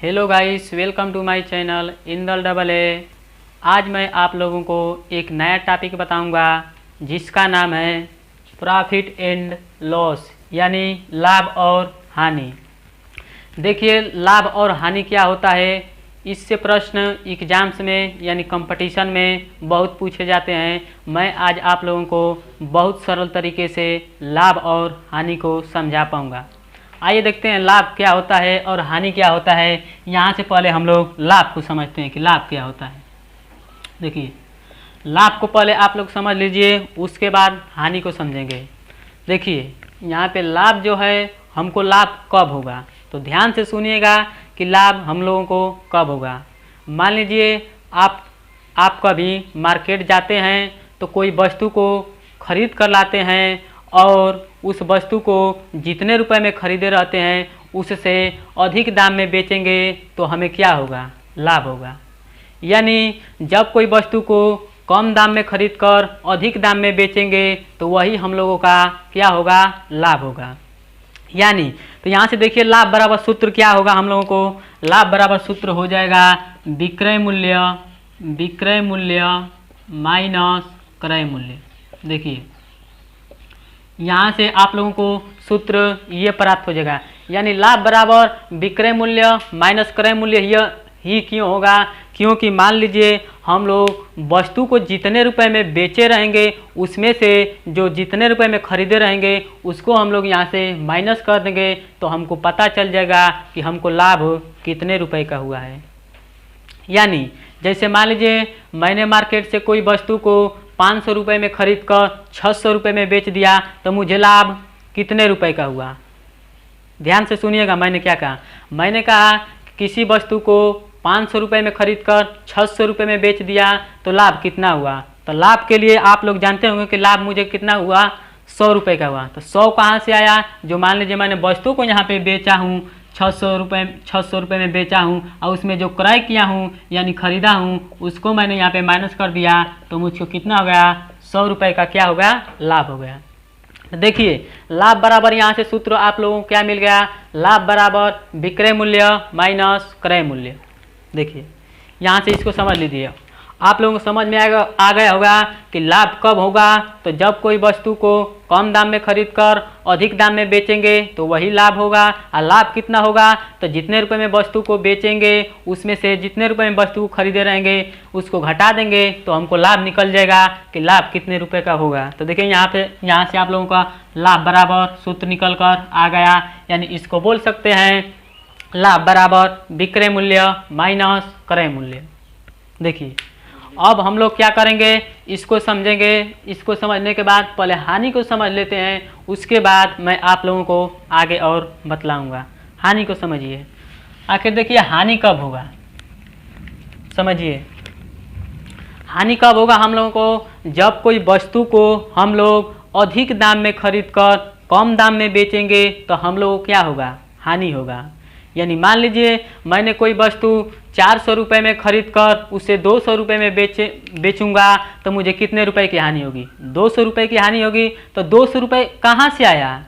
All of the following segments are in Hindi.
Hello guys, welcome to my channel Indal double A. आज मैं आप लोगों को एक नया टॉपिक बताऊंगा जिसका नाम है प्रॉफिट एंड लॉस, यानी लाभ और हानि। देखिए, लाभ और हानि क्या होता है, इससे प्रश्न एग्जाम्स में यानी कंपटीशन में बहुत पूछे जाते हैं। मैं आज आप लोगों को बहुत सरल तरीके से लाभ और हानि को समझा पाऊंगा। आइए देखते हैं लाभ क्या होता है और हानि क्या होता है। यहाँ से पहले हम लोग लाभ को समझते हैं कि लाभ क्या होता है। देखिए, लाभ को पहले आप लोग समझ लीजिए, उसके बाद हानि को समझेंगे। देखिए, यहाँ पे लाभ जो है, हमको लाभ कब होगा, तो ध्यान से सुनिएगा कि लाभ हम लोगों को कब होगा। मान लीजिए आप कभी मार्केट जाते हैं तो कोई वस्तु को खरीद कर लाते हैं और उस वस्तु को जितने रुपए में खरीदे रहते हैं उससे अधिक दाम में बेचेंगे तो हमें क्या होगा, लाभ होगा। यानी जब कोई वस्तु को कम दाम में खरीद कर अधिक दाम में बेचेंगे तो वही हम लोगों का क्या होगा, लाभ होगा। यानी तो यहाँ से देखिए, लाभ बराबर सूत्र क्या होगा हम लोगों को, लाभ बराबर सूत्र हो जाएगा विक्रय मूल्य माइनस क्रय मूल्य। देखिए, यहाँ से आप लोगों को सूत्र ये प्राप्त हो जाएगा, यानी लाभ बराबर विक्रय मूल्य माइनस क्रय मूल्य ही क्यों होगा, क्योंकि मान लीजिए हम लोग वस्तु को जितने रुपए में बेचे रहेंगे उसमें से जो जितने रुपए में खरीदे रहेंगे उसको हम लोग यहाँ से माइनस कर देंगे तो हमको पता चल जाएगा कि हमको लाभ कितने रुपए का हुआ है। यानी जैसे मान लीजिए मैंने मार्केट से कोई वस्तु को 500 रुपये में खरीद कर 600 रुपये में बेच दिया तो मुझे लाभ कितने रुपए का हुआ। ध्यान से सुनिएगा, मैंने क्या कहा, मैंने कहा किसी वस्तु को 500 रुपये में खरीद कर 600 रुपये में बेच दिया तो लाभ कितना हुआ। तो लाभ के लिए आप लोग जानते होंगे कि लाभ मुझे कितना हुआ, 100 रुपये का हुआ। तो 100 कहाँ से आया, जो मान लीजिए मैंने वस्तु को यहाँ पे बेचा हूँ 600 रुपये में बेचा हूँ और उसमें जो क्रय किया हूँ यानी खरीदा हूँ उसको मैंने यहाँ पे माइनस कर दिया तो मुझको कितना हो गया, 100 रुपये का क्या हो गया, लाभ हो गया। देखिए, लाभ बराबर यहाँ से सूत्र आप लोगों को क्या मिल गया, लाभ बराबर विक्रय मूल्य माइनस क्रय मूल्य। देखिए, यहाँ से इसको समझ लीजिए, आप लोगों को समझ में आ गया होगा कि लाभ कब होगा, तो जब कोई वस्तु को कम दाम में खरीद कर अधिक दाम में बेचेंगे तो वही लाभ होगा। और लाभ कितना होगा, तो जितने रुपए में वस्तु को बेचेंगे उसमें से जितने रुपए में वस्तु को खरीदे रहेंगे उसको घटा देंगे तो हमको लाभ निकल जाएगा कि लाभ कितने रुपए का होगा। तो देखिए, यहाँ से आप लोगों का लाभ बराबर सूत्र निकल कर आ गया, यानी इसको बोल सकते हैं लाभ बराबर विक्रय मूल्य माइनस क्रय मूल्य। देखिए, अब हम लोग क्या करेंगे, इसको समझेंगे। इसको समझने के बाद पहले हानि को समझ लेते हैं, उसके बाद मैं आप लोगों को आगे और बतलाऊंगा। हानि को समझिए, आखिर देखिए हानि कब होगा, समझिए हानि कब होगा हम लोगों को, जब कोई वस्तु को हम लोग अधिक दाम में खरीद कर कम दाम में बेचेंगे तो हम लोगों को क्या होगा, हानि होगा। यानी मान लीजिए मैंने कोई वस्तु 400 रुपये में खरीद कर उसे 200 रुपये में बेचूंगा तो मुझे कितने रुपए की हानि होगी, 200 रुपये की हानि होगी। तो 200 रुपये कहाँ से आया,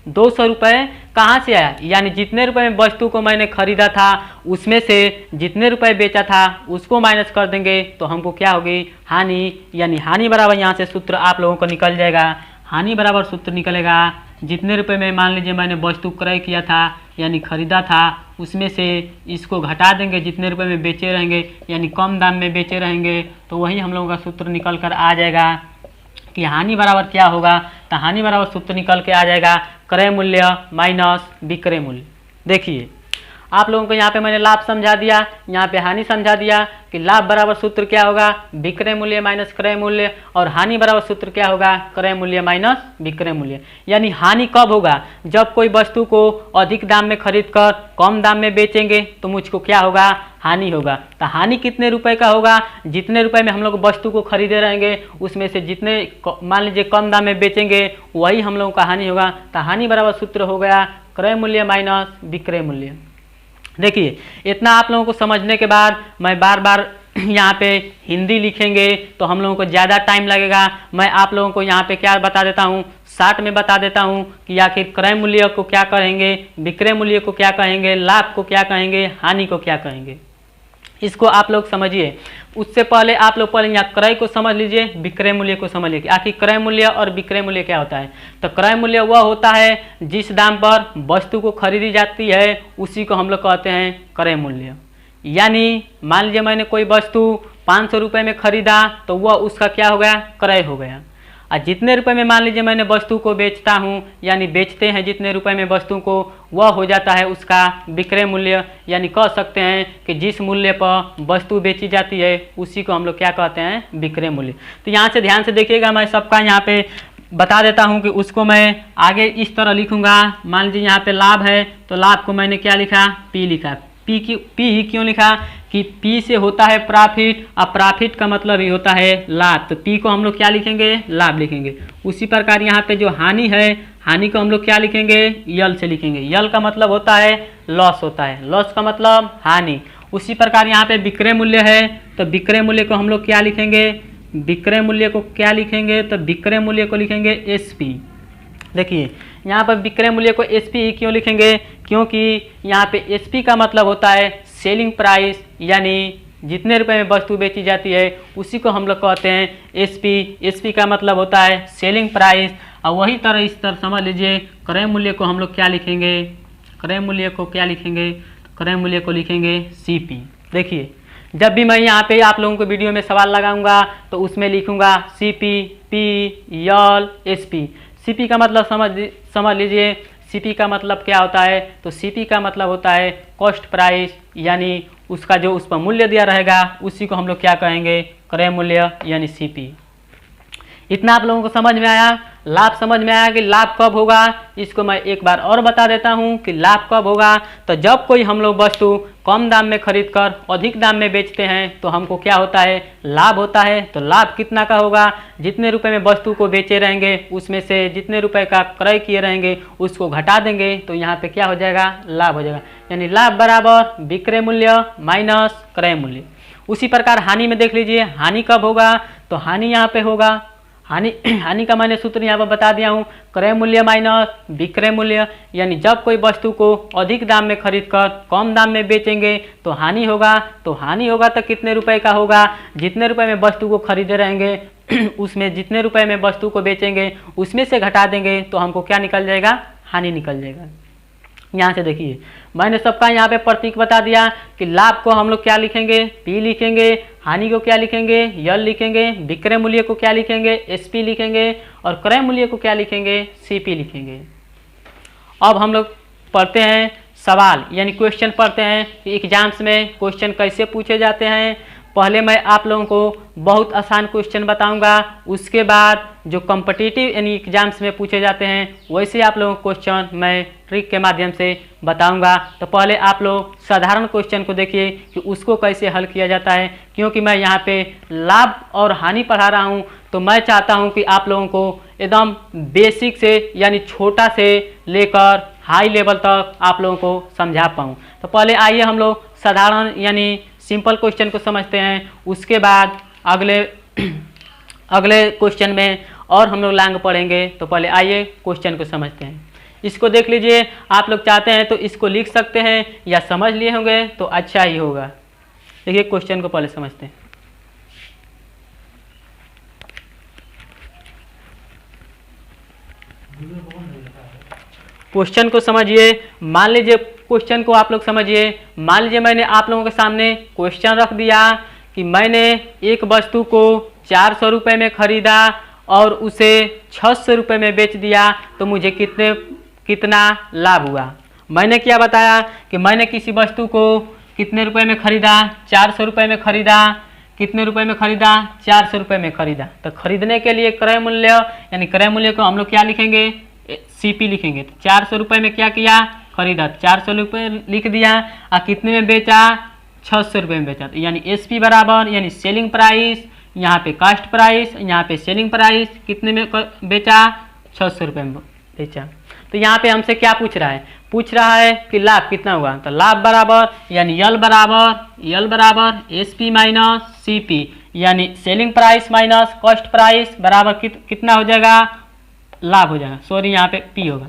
200 रुपये कहाँ से आया, यानी जितने रुपए में वस्तु को मैंने खरीदा था उसमें से जितने रुपए बेचा था उसको माइनस कर देंगे तो हमको क्या होगी, हानि। यानी हानि बराबर यहाँ से सूत्र आप लोगों को निकल जाएगा, हानि बराबर सूत्र निकलेगा जितने रुपए में मान लीजिए मैंने वस्तु क्रय किया था यानी खरीदा था उसमें से इसको घटा देंगे जितने रुपए में बेचे रहेंगे यानी कम दाम में बेचे रहेंगे तो वही हम लोगों का सूत्र निकल कर आ जाएगा कि हानि बराबर क्या होगा। तो हानि बराबर सूत्र निकल के आ जाएगा क्रय मूल्य माइनस विक्रय मूल्य। देखिए, आप लोगों को यहाँ पे मैंने लाभ समझा दिया, यहाँ पे हानि समझा दिया कि लाभ बराबर सूत्र क्या होगा, विक्रय मूल्य माइनस क्रय मूल्य, और हानि बराबर सूत्र क्या होगा, क्रय मूल्य माइनस विक्रय मूल्य। यानी हानि कब होगा, जब कोई वस्तु को अधिक दाम में खरीद कर कम दाम में बेचेंगे तो मुझको क्या होगा, हानि होगा। तो हानि कितने रुपए का होगा, जितने रुपए में हम लोग वस्तु को खरीदे रहेंगे उसमें से जितने मान लीजिए कम दाम में बेचेंगे वही हम लोगों का हानि होगा। तो हानि बराबर सूत्र हो गया क्रय मूल्य माइनस विक्रय मूल्य। देखिए, इतना आप लोगों को समझने के बाद मैं बार बार यहाँ पे हिंदी लिखेंगे तो हम लोगों को ज़्यादा टाइम लगेगा। मैं आप लोगों को यहाँ पे क्या बता देता हूँ, शॉर्ट में बता देता हूँ कि आखिर क्रय मूल्य को क्या कहेंगे, विक्रय मूल्य को क्या कहेंगे, लाभ को क्या कहेंगे, हानि को क्या कहेंगे। इसको आप लोग समझिए। उससे पहले आप लोग पहले यहाँ क्रय को समझ लीजिए, विक्रय मूल्य को समझ लीजिए। आखिर क्रय मूल्य और विक्रय मूल्य क्या होता है। तो क्रय मूल्य वह होता है जिस दाम पर वस्तु को खरीदी जाती है, उसी को हम लोग कहते हैं क्रय मूल्य। यानी मान लीजिए मैंने कोई वस्तु 500 रुपये में खरीदा तो वह उसका क्या हो गया, क्रय हो गया। और जितने रुपए में मान लीजिए मैंने वस्तु को बेचता हूँ, यानी बेचते हैं जितने रुपए में वस्तु को, वह हो जाता है उसका विक्रय मूल्य। यानी कह सकते हैं कि जिस मूल्य पर वस्तु बेची जाती है उसी को हम लोग क्या कहते हैं, विक्रय मूल्य। तो यहाँ से ध्यान से देखिएगा, मैं सबका यहाँ पे बता देता हूँ कि उसको मैं आगे इस तरह लिखूंगा। मान लीजिए यहाँ पे लाभ है तो लाभ को मैंने क्या लिखा, पी लिखा। पी क्यों लिखा कि पी से होता है प्रॉफिट, और प्रॉफिट का मतलब ही होता है लाभ। तो पी को हम लोग क्या लिखेंगे, लाभ लिखेंगे। उसी प्रकार यहाँ पे जो हानि है, हानि को हम लोग क्या लिखेंगे, यल से लिखेंगे। यल का मतलब होता है लॉस होता है, लॉस का मतलब हानि। उसी प्रकार यहाँ पे विक्रय मूल्य है तो विक्रय मूल्य को हम लोग क्या लिखेंगे, विक्रय मूल्य को क्या लिखेंगे, तो विक्रय मूल्य को लिखेंगे एसपी। देखिए यहाँ पर विक्रय मूल्य को एसपी क्यों लिखेंगे, क्योंकि यहाँ पे एसपी का मतलब होता है सेलिंग प्राइस, यानी जितने रुपए में वस्तु बेची जाती है उसी को हम लोग कहते हैं एसपी। एसपी का मतलब होता है सेलिंग प्राइस। और वही तरह इस तरह समझ लीजिए क्रय मूल्य को हम लोग क्या लिखेंगे, क्रय मूल्य को क्या लिखेंगे, क्रय मूल्य को लिखेंगे सीपी। देखिए जब भी मैं यहाँ पे आप लोगों को वीडियो में सवाल लगाऊंगा तो उसमें लिखूंगा सीपी, पी, यल, एसपी। सीपी का मतलब समझ लीजिए, सीपी का मतलब क्या होता है, तो सीपी का मतलब होता है कॉस्ट प्राइस, यानी उसका जो उस पर मूल्य दिया रहेगा उसी को हम लोग क्या कहेंगे, क्रय मूल्य यानी सीपी। इतना आप लोगों को समझ में आया। लाभ समझ में आया कि लाभ कब होगा, इसको मैं एक बार और बता देता हूँ कि लाभ कब होगा। तो जब कोई हम लोग वस्तु कम दाम में खरीद कर अधिक दाम में बेचते हैं तो हमको क्या होता है, लाभ होता है। तो लाभ कितना का होगा, जितने रुपए में वस्तु को बेचे रहेंगे उसमें से जितने रुपए का क्रय किए रहेंगे उसको घटा देंगे तो यहाँ पे क्या हो जाएगा, लाभ हो जाएगा। यानी लाभ बराबर विक्रय मूल्य माइनस क्रय मूल्य। उसी प्रकार हानि में देख लीजिए, हानि कब होगा, तो हानि यहाँ पे होगा, हानि का मैंने सूत्र यहाँ पर बता दिया हूँ, क्रय मूल्य माइनस विक्रय मूल्य। यानी जब कोई वस्तु को अधिक दाम में खरीद कर कम दाम में बेचेंगे तो हानि होगा। तो हानि होगा तो कितने रुपए का होगा, जितने रुपए में वस्तु को खरीदे रहेंगे उसमें जितने रुपए में वस्तु को बेचेंगे उसमें से घटा देंगे तो हमको क्या निकल जाएगा, हानि निकल जाएगा। यहाँ से देखिए मैंने सबका यहाँ पे प्रतीक बता दिया कि लाभ को हम लोग क्या लिखेंगे, पी लिखेंगे, हानि को क्या लिखेंगे, यल लिखेंगे, विक्रय मूल्य को क्या लिखेंगे, एसपी लिखेंगे, और क्रय मूल्य को क्या लिखेंगे, सीपी लिखेंगे। अब हम लोग पढ़ते हैं सवाल, यानी क्वेश्चन पढ़ते हैं कि एग्जाम्स में क्वेश्चन कैसे पूछे जाते हैं। पहले मैं आप लोगों को बहुत आसान क्वेश्चन बताऊंगा, उसके बाद जो कॉम्पिटिटिव यानी एग्जाम्स में पूछे जाते हैं वैसे आप लोगों को क्वेश्चन मैं ट्रिक के माध्यम से बताऊंगा। तो पहले आप लोग साधारण क्वेश्चन को देखिए कि उसको कैसे हल किया जाता है। क्योंकि मैं यहाँ पे लाभ और हानि पढ़ा रहा हूँ तो मैं चाहता हूँ कि आप लोगों को एकदम बेसिक से यानी छोटा से लेकर हाई लेवल तक आप लोगों को समझा पाऊँ। तो पहले आइए हम लोग साधारण यानी सिंपल क्वेश्चन को समझते हैं, उसके बाद अगले क्वेश्चन में और हम लोग लॉन्ग पढ़ेंगे। तो पहले आइए क्वेश्चन को समझते हैं। इसको देख लीजिए, आप लोग चाहते हैं तो इसको लिख सकते हैं या समझ लिए होंगे तो अच्छा ही होगा। देखिए क्वेश्चन को पहले समझते हैं। क्वेश्चन को समझिए। मान लीजिए क्वेश्चन को आप लोग समझिए। मान लीजिए मैंने आप लोगों के सामने क्वेश्चन रख दिया कि मैंने एक वस्तु को 400 रुपये में खरीदा और उसे 600 रुपये में बेच दिया तो मुझे कितना लाभ हुआ। मैंने क्या बताया कि मैंने किसी वस्तु को कितने रुपए में खरीदा, 400 रुपये में खरीदा। कितने रुपए में खरीदा, 400 रुपये में खरीदा। तो खरीदने के लिए क्रय मूल्य यानी क्रय मूल्य को हम लोग क्या लिखेंगे, सीपी लिखेंगे। तो 400 रुपये में क्या किया, खरीदा, 400 रुपये लिख दिया। और कितने में बेचा, 600 रुपये में बेचा। तो यानी एसपी बराबर यानी सेलिंग प्राइस, यहाँ पे कास्ट प्राइस, यहाँ पे सेलिंग प्राइस, कितने में बेचा, 600 रुपये में बेचा। तो यहाँ पे हमसे क्या पूछ रहा है, पूछ रहा है कि लाभ कितना हुआ, तो लाभ बराबर यानी यल बराबर S P minus C P, यानी selling price minus cost price बराबर कितना हो जाएगा, लाभ हो जाएगा। सॉरी यहाँ पे पी होगा,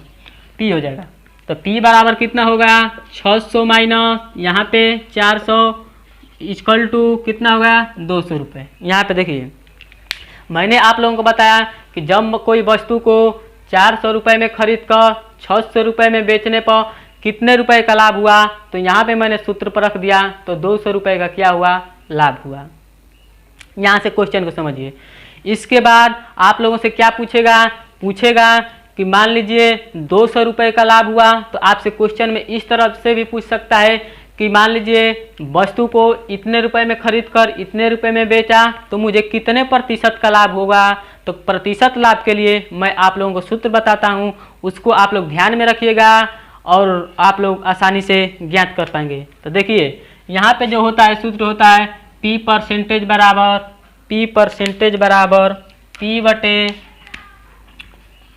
पी हो जाएगा। तो पी बराबर कितना होगा 600 माइनस यहाँ पे 400 इक्वल टू कितना होगा 200 रुपये। यहाँ पे देखिए मैंने आप लोगों को बताया कि जब कोई वस्तु को 400 रुपये में खरीद कर 600 रुपये में बेचने पर कितने रुपए का लाभ हुआ, तो यहाँ पे मैंने सूत्र पर रख दिया, तो 200 रुपये का क्या हुआ, लाभ हुआ। यहाँ से क्वेश्चन को समझिए। इसके बाद आप लोगों से क्या पूछेगा कि मान लीजिए 200 रुपये का लाभ हुआ, तो आपसे क्वेश्चन में इस तरह से भी पूछ सकता है कि मान लीजिए वस्तु को इतने रुपए में खरीद कर इतने रुपए में बेचा तो मुझे कितने प्रतिशत का लाभ होगा। तो प्रतिशत लाभ के लिए मैं आप लोगों को सूत्र बताता हूं, उसको आप लोग ध्यान में रखिएगा और आप लोग आसानी से ज्ञात कर पाएंगे। तो देखिए यहाँ पे जो होता है सूत्र होता है P परसेंटेज बराबर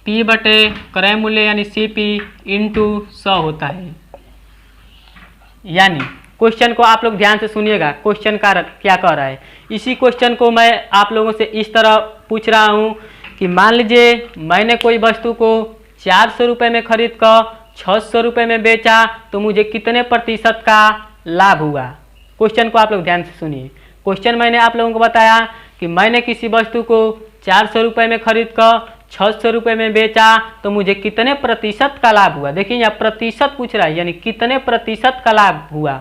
P बटे क्रय मूल्य यानी CP इंटू 100 होता है। यानी क्वेश्चन को आप लोग ध्यान से सुनिएगा, क्वेश्चन का क्या कह रहा है। इसी क्वेश्चन को मैं आप लोगों से इस तरह पूछ रहा हूँ कि मान लीजिए मैंने कोई वस्तु को 400 रुपये में खरीद कर 600 रुपये में बेचा तो मुझे कितने प्रतिशत का लाभ हुआ। क्वेश्चन को आप लोग ध्यान से सुनिए। क्वेश्चन मैंने आप लोगों को बताया कि मैंने किसी वस्तु को 400 रुपये में खरीद कर 600 रुपये में बेचा तो मुझे कितने प्रतिशत का लाभ हुआ। देखिए यहाँ प्रतिशत पूछ रहा है, यानी कितने प्रतिशत का लाभ हुआ,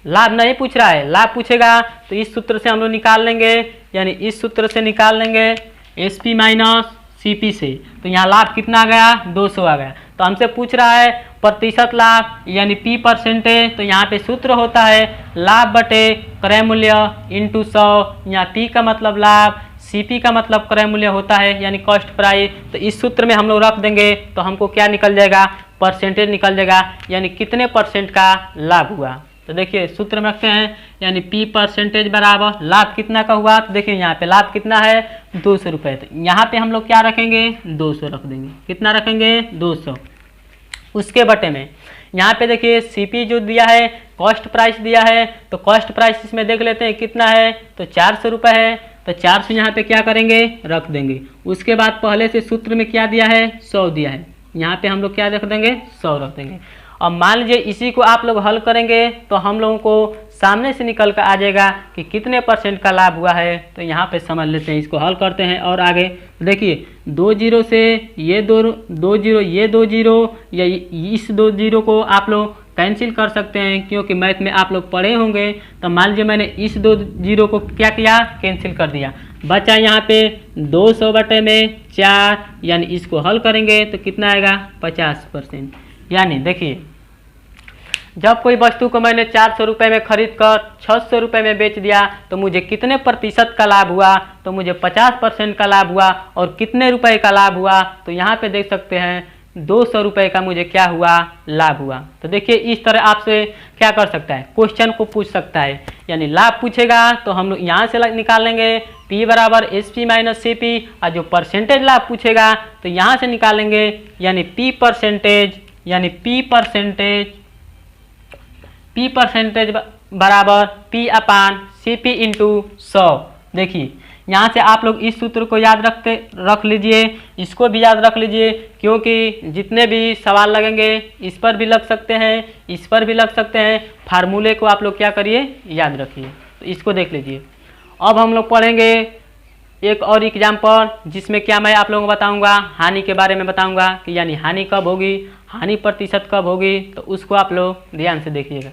लाभ नहीं पूछ रहा है। लाभ पूछेगा तो इस सूत्र से हम लोग निकाल लेंगे, यानी इस सूत्र से निकाल लेंगे S P minus C P से। तो यहाँ लाभ कितना आ गया 200 आ गया। तो हमसे पूछ रहा है प्रतिशत लाभ यानी P परसेंटेज, तो यहाँ पे सूत्र होता है लाभ बटे क्रय मूल्य इंटू 100। यहाँ P का मतलब लाभ, CP का मतलब क्रय मूल्य होता है यानी कॉस्ट प्राइस। तो इस सूत्र में हम लोग रख देंगे तो हमको क्या निकल जाएगा, परसेंटेज निकल जाएगा, यानी कितने परसेंट का लाभ हुआ। तो देखिए सूत्र में रखते हैं यानी P परसेंटेज बराबर लाभ कितना का हुआ। तो देखिए यहाँ पे लाभ कितना है 200 रुपये। तो यहाँ पे हम लोग क्या रखेंगे 200 रख देंगे। कितना रखेंगे 200। उसके बटे में यहाँ पे देखिए CP जो दिया है कॉस्ट प्राइस दिया है, तो कॉस्ट प्राइस इसमें देख लेते हैं कितना है, तो 400 रुपये है। तो 400 यहाँ पे क्या करेंगे रख देंगे। उसके बाद पहले से सूत्र में क्या दिया है 100 दिया है, यहाँ पे हम लोग क्या रख देंगे 100 रख देंगे। अब मान लीजिए इसी को आप लोग हल करेंगे तो हम लोगों को सामने से निकल कर आ जाएगा कि कितने परसेंट का लाभ हुआ है। तो यहाँ पे समझ लेते हैं, इसको हल करते हैं और आगे देखिए 2 जीरो से ये 2 जीरो ये 2 जीरो या इस 2 जीरो को आप लोग कैंसिल कर सकते हैं, क्योंकि मैथ में आप लोग पढ़े होंगे। तो मान लीजिए मैंने इस 2 जीरो को क्या किया कैंसिल कर दिया, बचा यहाँ पे 200 बटे में 4, यानी इसको हल करेंगे तो कितना आएगा 50%। यानी देखिए जब कोई वस्तु को मैंने 400 रुपये में खरीद कर 600 रुपये में बेच दिया तो मुझे कितने प्रतिशत का लाभ हुआ, तो मुझे 50% का लाभ हुआ। और कितने रुपए का लाभ हुआ, तो यहाँ पे देख सकते हैं 200 रुपये का मुझे क्या हुआ लाभ हुआ। तो देखिए इस तरह आपसे क्या कर सकता है, क्वेश्चन को पूछ सकता है। यानी लाभ पूछेगा तो हम लोग यहाँ से निकाल लेंगे P बराबर S P minus C P, और जो परसेंटेज लाभ पूछेगा तो यहाँ से निकालेंगे यानी P परसेंटेज, यानी P परसेंटेज बराबर P अपान CP इंटू 100। देखिए यहाँ से आप लोग इस सूत्र को याद रख लीजिए, इसको भी याद रख लीजिए, क्योंकि जितने भी सवाल लगेंगे इस पर भी लग सकते हैं, इस पर भी लग सकते हैं। फार्मूले को आप लोग क्या करिए याद रखिए। तो इसको देख लीजिए। अब हम लोग पढ़ेंगे एक और एग्जाम्पल, जिसमें क्या मैं आप लोगों को बताऊंगा हानि के बारे में बताऊंगा कि यानी हानि कब होगी, हानि प्रतिशत कब होगी। तो उसको आप लोग ध्यान से देखिएगा।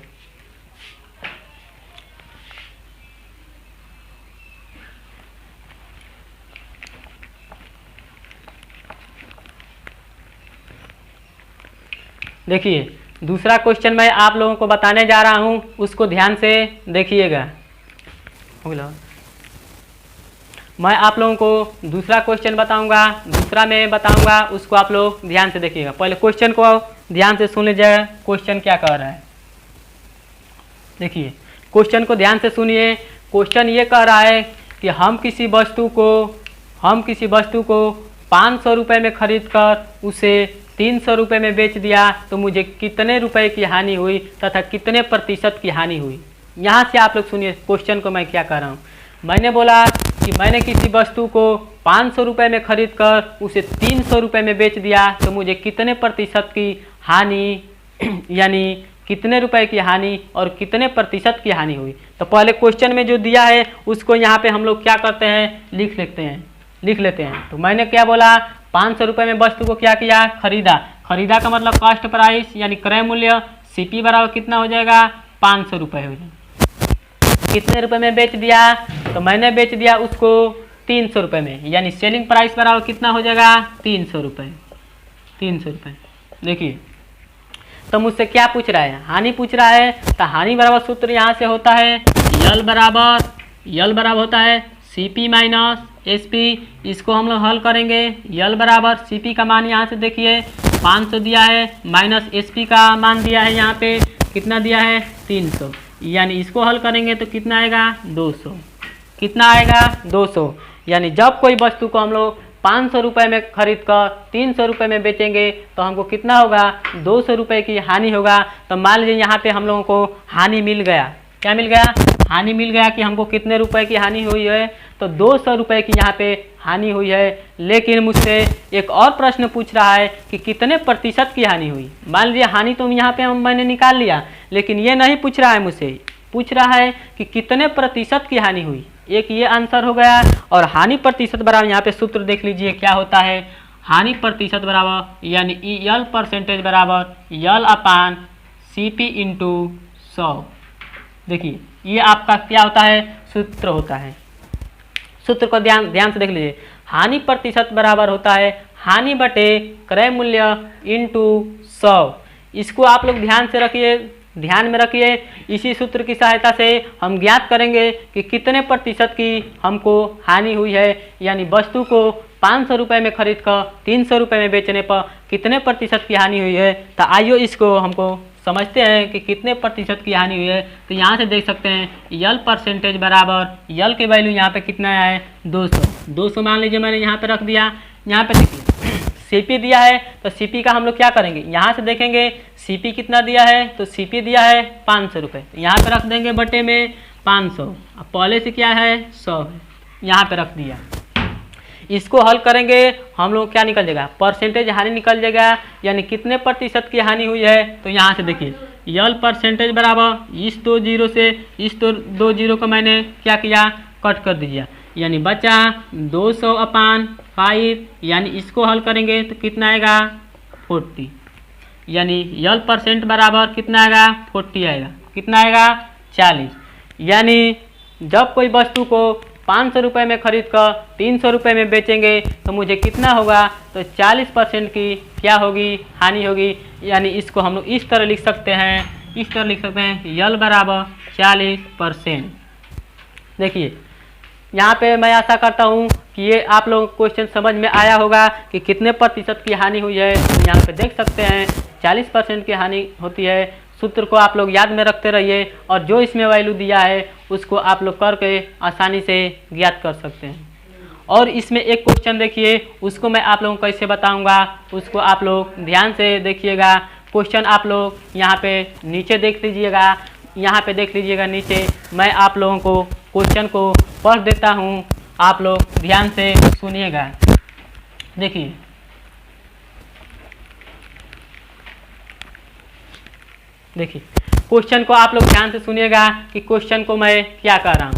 देखिए दूसरा क्वेश्चन मैं आप लोगों को बताने जा रहा हूं, उसको ध्यान से देखिएगा। मैं आप लोगों को दूसरा क्वेश्चन बताऊंगा, दूसरा मैं बताऊंगा, उसको आप लोग ध्यान से देखिएगा। पहले क्वेश्चन को ध्यान से सुन लीजिएगा, क्वेश्चन क्या कह रहा है। देखिए क्वेश्चन को ध्यान से सुनिए। क्वेश्चन ये कह रहा है कि हम किसी वस्तु को 500 रुपये में खरीद कर उसे 300 रुपये में बेच दिया तो मुझे कितने रुपए की हानि हुई तथा कितने प्रतिशत की हानि हुई। यहाँ से आप लोग सुनिए क्वेश्चन को मैं क्या कर रहा हूँ। मैंने बोला कि मैंने किसी वस्तु को 500 रुपये में खरीद कर उसे 300 रुपये में बेच दिया तो मुझे कितने प्रतिशत की हानि यानी कितने रुपए की हानि और कितने प्रतिशत की हानि हुई। तो पहले क्वेश्चन में जो दिया है उसको यहाँ पे हम लोग क्या करते हैं, लिख लेते हैं। तो मैंने क्या बोला, 500 रुपये में वस्तु को क्या किया, खरीदा का मतलब कॉस्ट प्राइस यानी क्रय मूल्य। सीपी बराबर कितना हो जाएगा, 500 रुपये हो जाएगा। कितने रुपए में बेच दिया, तो मैंने बेच दिया उसको 300 रुपये में, यानी सेलिंग प्राइस बराबर कितना हो जाएगा, 300 रुपये। देखिए तो मुझसे क्या पूछ रहा है, हानि पूछ रहा है। तो हानि बराबर सूत्र यहाँ से होता है यल बराबर होता है सीपी माइनस एसपी। इसको हम लोग हल करेंगे। यल बराबर सीपी का मान यहाँ से देखिए 500 दिया है, माइनस एसपी का मान दिया है यहाँ पे कितना दिया है, 300, यानी इसको हल करेंगे तो कितना आएगा, 200। कितना आएगा, 200। यानी जब कोई वस्तु को हम लोग 500 रुपये में खरीद कर 300 रुपये में बेचेंगे तो हमको कितना होगा, 200 रुपये की हानि होगा। तो मान लीजिए यहाँ पे हम लोगों को हानि मिल गया, क्या मिल गया, हानि मिल गया कि हमको कितने रुपए की हानि हुई है, तो 200 रुपये की यहाँ पे हानि हुई है। लेकिन मुझसे एक और प्रश्न पूछ रहा है कि कितने प्रतिशत की हानि हुई। मान लीजिए हानि तो यहाँ पे मैंने निकाल लिया, लेकिन ये नहीं पूछ रहा है मुझसे, पूछ रहा है कि कितने प्रतिशत की हानि हुई। एक ये आंसर हो गया। और हानि प्रतिशत बराबर यहाँ पे सूत्र देख लीजिए क्या होता है, हानि प्रतिशत बराबर यानी यल परसेंटेज बराबर यल अपान सीपी इंटू 100। देखिए ये आपका क्या होता है, सूत्र होता है। सूत्र को ध्यान से देख लीजिए। हानि प्रतिशत बराबर होता है हानि बटे क्रय मूल्य इंटू 100। इसको आप लोग ध्यान में रखिए। इसी सूत्र की सहायता से हम ज्ञात करेंगे कि कितने प्रतिशत की हमको हानि हुई है, यानी वस्तु को 500 रुपये में खरीद कर 300 रुपये में बेचने पर कितने प्रतिशत की हानि हुई है। तो आइए इसको हमको समझते हैं कि कितने प्रतिशत की हानि हुई है। तो यहाँ से देख सकते हैं यल परसेंटेज बराबर यल की वैल्यू यहाँ पे कितना है, 200 मान लीजिए मैंने यहाँ पे रख दिया। यहाँ पे देखिए सीपी दिया है, तो सीपी का हम लोग क्या करेंगे, यहाँ से देखेंगे सीपी कितना दिया है, तो सीपी दिया है 500 रुपये, यहाँ पे रख देंगे बटे में 500। अब पहले से क्या है, 100 है, यहाँ पे रख दिया। इसको हल करेंगे हम लोग क्या निकल जाएगा, परसेंटेज हानि निकल जाएगा, यानी कितने प्रतिशत की हानि हुई है। तो यहाँ से देखिए यल परसेंटेज बराबर इस 2 जीरो से इस 2 जीरो को मैंने क्या किया, कट कर दीजिए, यानी बचा 200 अपान 5, यानी इसको हल करेंगे तो कितना आएगा, 40, यानी यल परसेंट बराबर कितना आएगा, 40 आएगा। कितना आएगा, 40। यानी जब कोई वस्तु को 500 रुपये में खरीद कर 300 रुपये में बेचेंगे तो मुझे कितना होगा, तो 40% की क्या होगी, हानि होगी। यानी इसको हम लोग इस तरह लिख सकते हैं, यल बराबर 40%। देखिए यहाँ पे मैं आशा करता हूँ कि ये आप लोगों को क्वेश्चन समझ में आया होगा कि कितने प्रतिशत की हानि हुई है। तो यहाँ पे देख सकते हैं 40% की हानि होती है। सूत्र को आप लोग याद में रखते रहिए और जो इसमें वैल्यू दिया है उसको आप लोग करके आसानी से ज्ञात कर सकते हैं। और इसमें एक क्वेश्चन देखिए, उसको मैं आप लोगों को कैसे बताऊँगा, उसको आप लोग ध्यान से देखिएगा। क्वेश्चन आप लोग यहाँ पे नीचे देख लीजिएगा, नीचे मैं आप लोगों को क्वेश्चन को पढ़ देता हूँ, आप लोग ध्यान से सुनिएगा। देखिए क्वेश्चन को आप लोग ध्यान से सुनिएगा कि क्वेश्चन को मैं क्या कर रहा हूँ।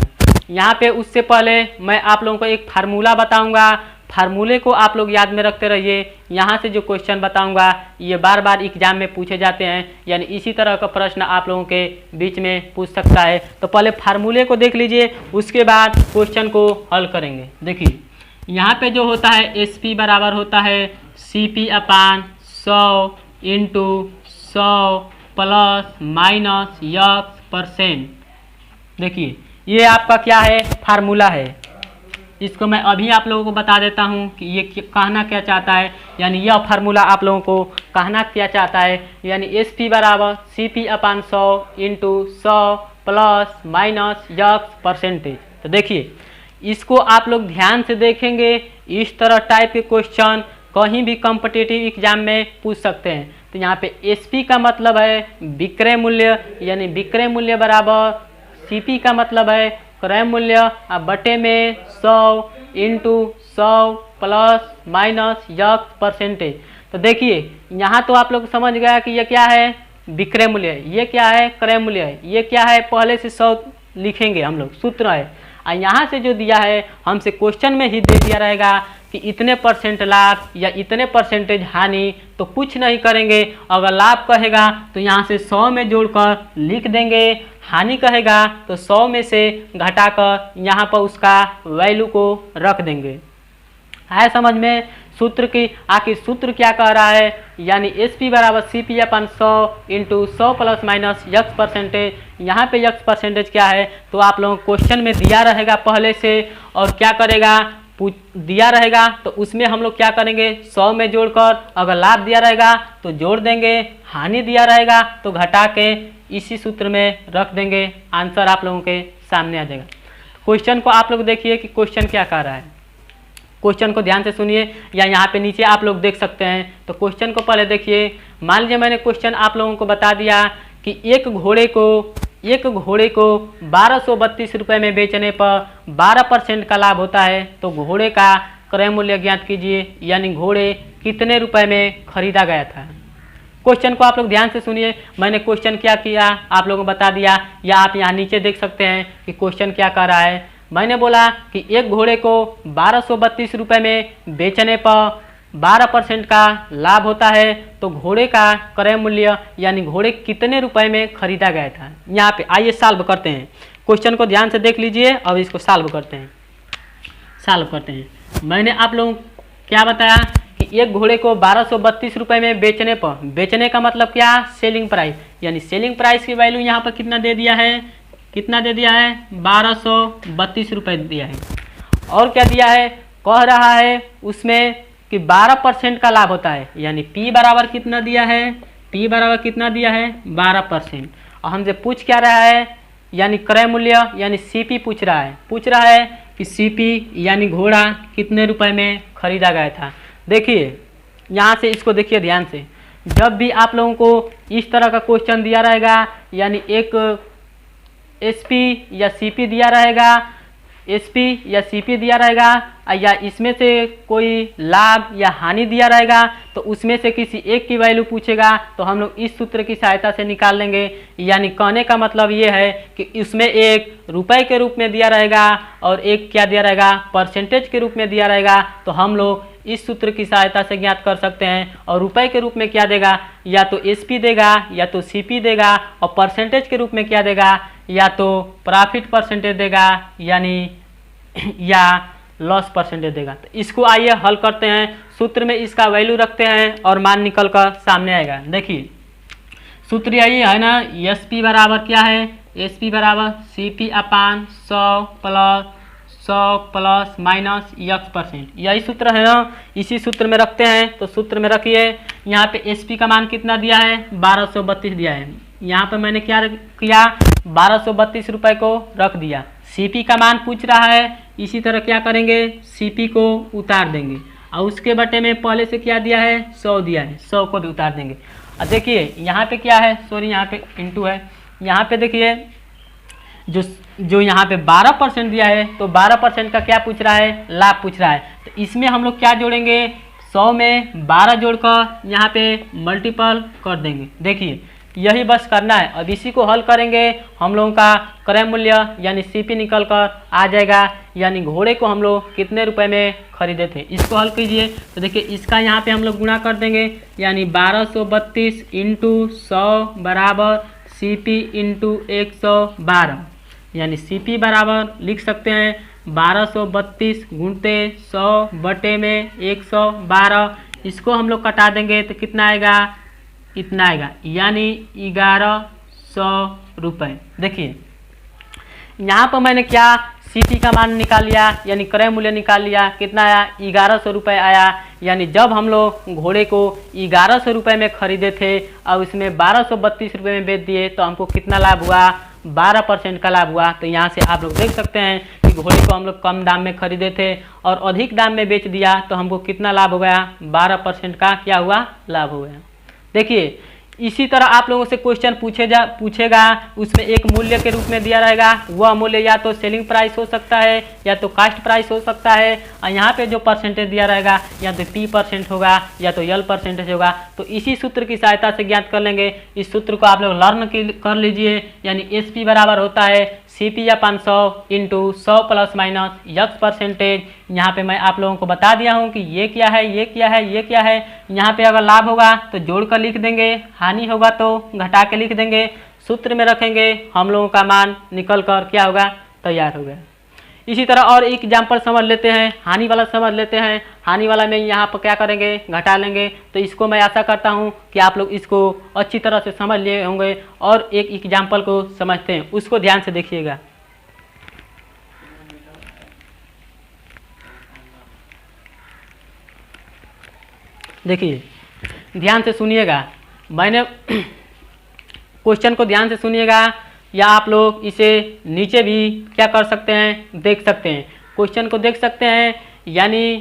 यहाँ पे उससे पहले मैं आप लोगों को एक फार्मूला बताऊँगा, फार्मूले को आप लोग याद में रखते रहिए। यहाँ से जो क्वेश्चन बताऊंगा ये बार बार एग्जाम में पूछे जाते हैं, यानी इसी तरह का प्रश्न आप लोगों के बीच में पूछ सकता है। तो पहले फार्मूले को देख लीजिए, उसके बाद क्वेश्चन को हल करेंगे। देखिए यहाँ पे जो होता है एसपी बराबर होता है सीपी अपान 100 इंटू 100 प्लस माइनस %। देखिए ये आपका क्या है, फार्मूला है। इसको मैं अभी आप लोगों को बता देता हूँ कि ये कहना क्या चाहता है, यानी यह फार्मूला आप लोगों को कहना क्या चाहता है। यानी एस पी बराबर C P upon 100 into 100 plus minus %। तो देखिए इसको आप लोग ध्यान से देखेंगे, इस तरह टाइप के क्वेश्चन कहीं भी कॉम्पिटिटिव एग्जाम में पूछ सकते हैं। तो यहाँ पे एसपी का मतलब है विक्रय मूल्य, यानी विक्रय मूल्य बराबर सीपी का मतलब है क्रय मूल्य, अब बटे में 100 into 100 plus minus x percentage. तो देखिए यहाँ तो आप लोग समझ गया कि ये क्या है विक्रय मूल्य है, ये क्या है क्रय मूल्य है, ये क्या है पहले से 100 लिखेंगे हम लोग, सूत्र है। और यहाँ से जो दिया है हमसे क्वेश्चन में ही दे दिया रहेगा कि इतने परसेंट लाभ या इतने परसेंटेज हानि, तो कुछ नहीं करेंगे। अगर लाभ कहेगा तो यहाँ से 100 में जोड़कर लिख देंगे, हानि कहेगा तो 100 में से घटाकर यहाँ पर उसका वैल्यू को रख देंगे। है समझ में सूत्र की आखिर सूत्र क्या कह रहा है, यानी एसपी बराबर सीपी अपन 100 into 100 plus minus x percentage. यहाँ पे यक्स परसेंटेज क्या है तो आप लोगों को क्वेश्चन में दिया रहेगा पहले से, और क्या करेगा दिया रहेगा तो उसमें हम लोग क्या करेंगे 100 में जोड़कर, अगर लाभ दिया रहेगा तो जोड़ देंगे, हानि दिया रहेगा तो घटा के इसी सूत्र में रख देंगे, आंसर आप लोगों के सामने आ जाएगा। क्वेश्चन को आप लोग देखिए कि क्वेश्चन क्या कह रहा है, क्वेश्चन को ध्यान से सुनिए या यहाँ पे नीचे आप लोग देख सकते हैं। तो क्वेश्चन को पहले देखिए, मान लीजिए मैंने क्वेश्चन आप लोगों को बता दिया कि एक घोड़े को 1232 रुपये में बेचने पर 12% का लाभ होता है, तो घोड़े का क्रय मूल्य ज्ञात कीजिए, यानी घोड़े कितने रुपए में खरीदा गया था। क्वेश्चन को आप लोग ध्यान से सुनिए, मैंने क्वेश्चन क्या किया आप लोगों को बता दिया, या आप यहाँ नीचे देख सकते हैं कि क्वेश्चन क्या कर रहा है। मैंने बोला कि एक घोड़े को 1232 रुपये में बेचने पर 12% का लाभ होता है, तो घोड़े का क्रय मूल्य यानी घोड़े कितने रुपए में खरीदा गया था। यहाँ पे आइए सॉल्व करते हैं, क्वेश्चन को ध्यान से देख लीजिए, अब इसको सॉल्व करते हैं। मैंने आप लोगों को क्या बताया कि एक घोड़े को 1232 रुपये में बेचने पर, बेचने का मतलब क्या सेलिंग प्राइस, यानी सेलिंग प्राइस की वैल्यू यहाँ पर कितना दे दिया है 1232 रुपये दिया है। और क्या दिया है, कह रहा है उसमें कि 12% का लाभ होता है, यानी P बराबर कितना दिया है, 12%। और हमसे पूछ क्या रहा है, यानी क्रय मूल्य यानी CP पूछ रहा है कि CP यानी घोड़ा कितने रुपए में खरीदा गया था। देखिए यहाँ से इसको देखिए ध्यान से, जब भी आप लोगों को इस तरह का क्वेश्चन दिया रहेगा, यानी एक एसपी या सीपी दिया रहेगा, या इसमें से कोई लाभ या हानि दिया रहेगा, तो उसमें से किसी एक की वैल्यू पूछेगा तो हम लोग इस सूत्र की सहायता से निकाल लेंगे। यानी कहने का मतलब ये है कि इसमें एक रुपए के रूप में दिया रहेगा और एक क्या दिया रहेगा परसेंटेज के रूप में दिया रहेगा, तो हम लोग इस सूत्र की सहायता से ज्ञात कर सकते हैं। और रुपए के रूप में क्या देगा, या तो एसपी देगा या तो सीपी देगा, और परसेंटेज के रूप में क्या देगा, या तो प्रॉफिट परसेंटेज देगा यानी या लॉस परसेंटेज देगा। तो इसको आइए हल करते हैं, सूत्र में इसका वैल्यू रखते हैं और मान निकल कर सामने आएगा। देखिए सूत्र यही है ना, एस पी बराबर क्या है, एस पी बराबर C P upon 100 plus minus x percent, यही सूत्र है ना, इसी सूत्र में रखते हैं। तो सूत्र में रखिए, यहाँ पे एस पी का मान कितना दिया है 1232 दिया है, यहाँ पे मैंने क्या किया 1232 रुपये को रख दिया। सीपी का मान पूछ रहा है, इसी तरह क्या करेंगे सीपी को उतार देंगे, और उसके बटे में पहले से क्या दिया है 100 दिया है, 100 को भी उतार देंगे। और देखिए यहाँ पे क्या है, सॉरी यहाँ पे इंटू है, यहाँ पे देखिए जो यहाँ पे 12% दिया है, तो 12% का क्या पूछ रहा है लाभ पूछ रहा है। तो इसमें हम लोग क्या जोड़ेंगे 100 में 12 जोड़कर यहाँ पे मल्टीपल कर देंगे। देखिए यही बस करना है। अब इसी को हल करेंगे, हम लोगों का क्रय मूल्य यानी सीपी निकल कर आ जाएगा, यानी घोड़े को हम लोग कितने रुपए में खरीदे थे। इसको हल कीजिए तो देखिए इसका यहाँ पे हम लोग गुणा कर देंगे, यानी 1232 इंटू 100 बराबर सीपी इंटू 112, यानी सीपी बराबर लिख सकते हैं 1232 गुणते 100 बटे में 112। इसको हम लोग कटा देंगे तो कितना आएगा, इतना आएगा, यानी 1100 रुपये। देखिए यहाँ पर मैंने क्या सीपी का मान निकाल लिया, यानी क्रय मूल्य निकाल लिया, कितना आया 1100 रुपये आया। यानी जब हम लोग घोड़े को 1100 रुपये में खरीदे थे और उसमें 1232 रुपये में बेच दिए, तो हमको कितना लाभ हुआ 12% का लाभ हुआ। तो यहाँ से आप लोग देख सकते हैं कि घोड़े को हम लोग कम दाम में खरीदे थे और अधिक दाम में बेच दिया तो हमको कितना लाभ हो गया, 12% का क्या हुआ, लाभ हो गया। देखिए इसी तरह आप लोगों से क्वेश्चन पूछेगा, उसमें एक मूल्य के रूप में दिया रहेगा, वह मूल्य या तो सेलिंग प्राइस हो सकता है या तो कास्ट प्राइस हो सकता है, और यहाँ पे जो परसेंटेज दिया रहेगा या तो P% होगा या तो L% होगा। तो इसी सूत्र की सहायता से ज्ञात कर लेंगे। इस सूत्र को आप लोग लर्न कर लीजिए, यानी SP बराबर होता है CP या 500 इंटू 100 प्लस माइनस X%। यहाँ पे मैं आप लोगों को बता दिया हूँ कि ये क्या है, ये क्या है, ये क्या है। यहाँ पे अगर लाभ होगा तो जोड़ कर लिख देंगे, हानि होगा तो घटा के लिख देंगे, सूत्र में रखेंगे, हम लोगों का मान निकल कर क्या होगा, तैयार हो गया। इसी तरह और एक एग्जाम्पल समझ लेते हैं, हानि वाला समझ लेते हैं। हानि वाला में यहाँ पर क्या करेंगे, घटा लेंगे। तो इसको मैं आशा करता हूँ कि आप लोग इसको अच्छी तरह से समझ लिए होंगे। और एक एग्जाम्पल को समझते हैं, उसको ध्यान से देखिएगा। देखिए ध्यान से सुनिएगा, मैंने क्वेश्चन को ध्यान से सुनिएगा, या आप लोग इसे नीचे भी क्या कर सकते हैं, देख सकते हैं, क्वेश्चन को देख सकते हैं। यानी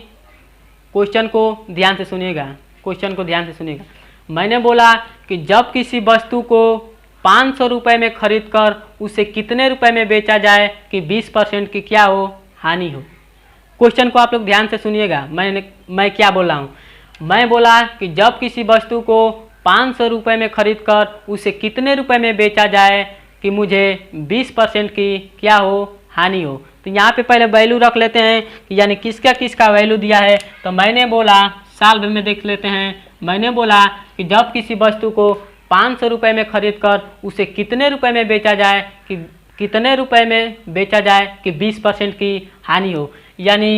क्वेश्चन को ध्यान से सुनिएगा, क्वेश्चन को ध्यान से सुनिएगा। मैंने बोला कि जब किसी वस्तु को 500 रुपये में खरीद कर उसे कितने रुपए में बेचा जाए कि 20% की क्या हो, हानि हो। क्वेश्चन को आप लोग ध्यान से सुनिएगा, मैं क्या बोल रहा हूँ। मैं बोला कि जब किसी वस्तु को 500 रुपये में खरीद कर उसे कितने रुपए में बेचा जाए कि मुझे 20% की क्या हो, हानि हो। तो यहाँ पे पहले वैल्यू रख लेते हैं कि यानी किसका किसका वैल्यू दिया है। तो मैंने बोला सॉल्व में देख लेते हैं। मैंने बोला कि जब किसी वस्तु को 500 रुपये में खरीद कर उसे कितने रुपए में बेचा जाए कि कितने रुपए में बेचा जाए कि 20% की हानि हो। यानी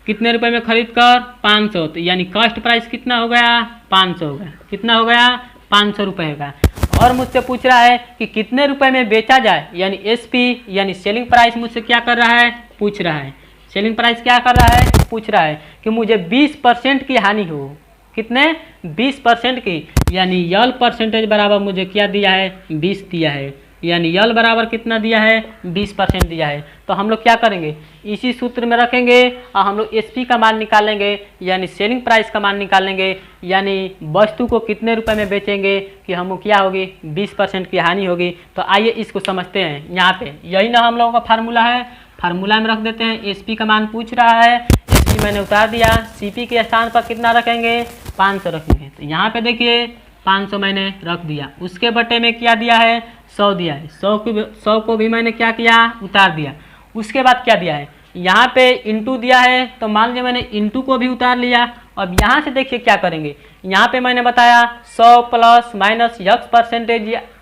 कितने रुपए में खरीद कर 500, तो यानी कॉस्ट प्राइस कितना हो गया, 500 हो गया। कितना हो गया, 500 रुपये होगा। और मुझसे पूछ रहा है कि कितने रुपए में बेचा जाए, यानी SP यानी सेलिंग प्राइस मुझसे क्या कर रहा है, पूछ रहा है। सेलिंग प्राइस क्या कर रहा है, पूछ रहा है कि मुझे 20% की हानि हो। कितने, 20% की। यानी L% बराबर मुझे क्या दिया है, 20 दिया है। यानी L बराबर कितना दिया है, 20% दिया है। तो हम लोग क्या करेंगे, इसी सूत्र में रखेंगे और हम लोग SP का मान निकालेंगे, यानी सेलिंग प्राइस का मान निकालेंगे। यानी वस्तु को कितने रुपए में बेचेंगे कि हमको क्या होगी, 20% की हानि होगी। तो आइए इसको समझते हैं। यहाँ पे यही ना हम लोगों का फार्मूला है, फार्मूला में रख देते हैं। SP का मान पूछ रहा है, SP मैंने उतार दिया। CP के स्थान पर कितना रखेंगे, 500 रखेंगे। तो यहाँ पे देखिए 500 मैंने रख दिया, उसके बटे में क्या दिया है, 100 दिया है। 100 को भी मैंने क्या किया, उतार दिया। उसके बाद क्या दिया है, यहाँ पे इंटू दिया है, तो मान लीजिए मैंने इंटू को भी उतार लिया। अब यहाँ से देखिए क्या करेंगे, यहाँ पे मैंने बताया 100 प्लस माइनस X%,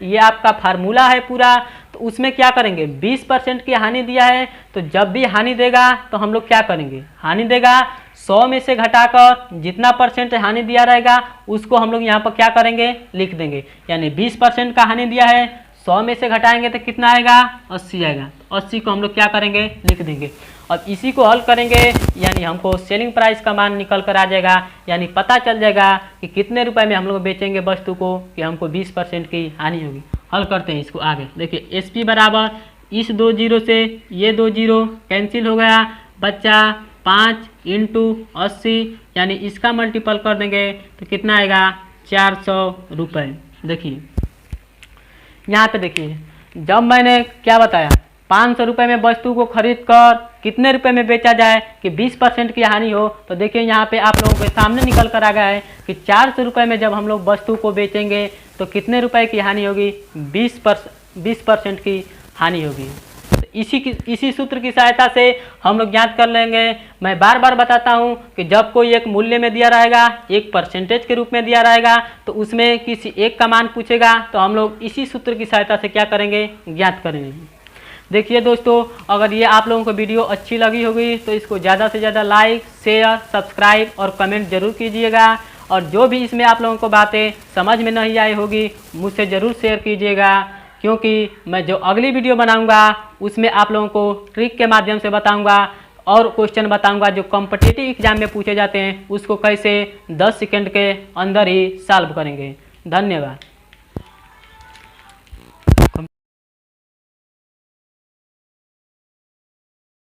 ये आपका फार्मूला है पूरा। तो उसमें क्या करेंगे, 20% की हानि दिया है। तो जब भी हानि देगा तो हम लोग क्या करेंगे, हानि देगा 100 में से घटाकर जितना परसेंट हानि दिया रहेगा उसको हम लोग यहाँ पर क्या करेंगे, लिख देंगे। यानी 20% का हानि दिया है, 100 में से घटाएंगे तो कितना आएगा, 80 आएगा। 80 को हम लोग क्या करेंगे, लिख देंगे। अब इसी को हल करेंगे, यानी हमको सेलिंग प्राइस का मान निकल कर आ जाएगा। यानी पता चल जाएगा कि कितने रुपए में हम लोग बेचेंगे वस्तु को कि हमको 20% की हानि होगी। हल करते हैं इसको आगे। देखिए SP बराबर इस 2 जीरो से ये 2 जीरो कैंसिल हो गया, बच्चा 5 इंटू 80, यानी इसका मल्टीपल कर देंगे तो कितना आएगा, 400 रुपये। देखिए यहाँ पे देखिए, जब मैंने क्या बताया, 500 रुपये में वस्तु को खरीद कर कितने रुपए में बेचा जाए कि 20% की हानि हो। तो देखिए यहाँ पे आप लोगों के सामने निकल कर आ गया है कि 400 रुपये में जब हम लोग वस्तु को बेचेंगे तो कितने रुपए की हानि होगी, 20% की हानि होगी। तो इसी सूत्र की सहायता से हम लोग ज्ञात कर लेंगे। मैं बार बार बताता हूँ कि जब कोई एक मूल्य में दिया रहेगा, एक परसेंटेज के रूप में दिया रहेगा, तो उसमें किसी एक का मान पूछेगा तो हम लोग इसी सूत्र की सहायता से क्या करेंगे, ज्ञात करेंगे। देखिए दोस्तों, अगर ये आप लोगों को वीडियो अच्छी लगी होगी तो इसको ज़्यादा से ज़्यादा लाइक, शेयर, सब्सक्राइब और कमेंट जरूर कीजिएगा। और जो भी इसमें आप लोगों को बातें समझ में नहीं आई होगी मुझसे ज़रूर शेयर कीजिएगा, क्योंकि मैं जो अगली वीडियो बनाऊंगा उसमें आप लोगों को ट्रिक के माध्यम से बताऊंगा और क्वेश्चन बताऊंगा जो कॉम्पिटिटिव एग्जाम में पूछे जाते हैं, उसको कैसे 10 सेकंड के अंदर ही सॉल्व करेंगे। धन्यवाद।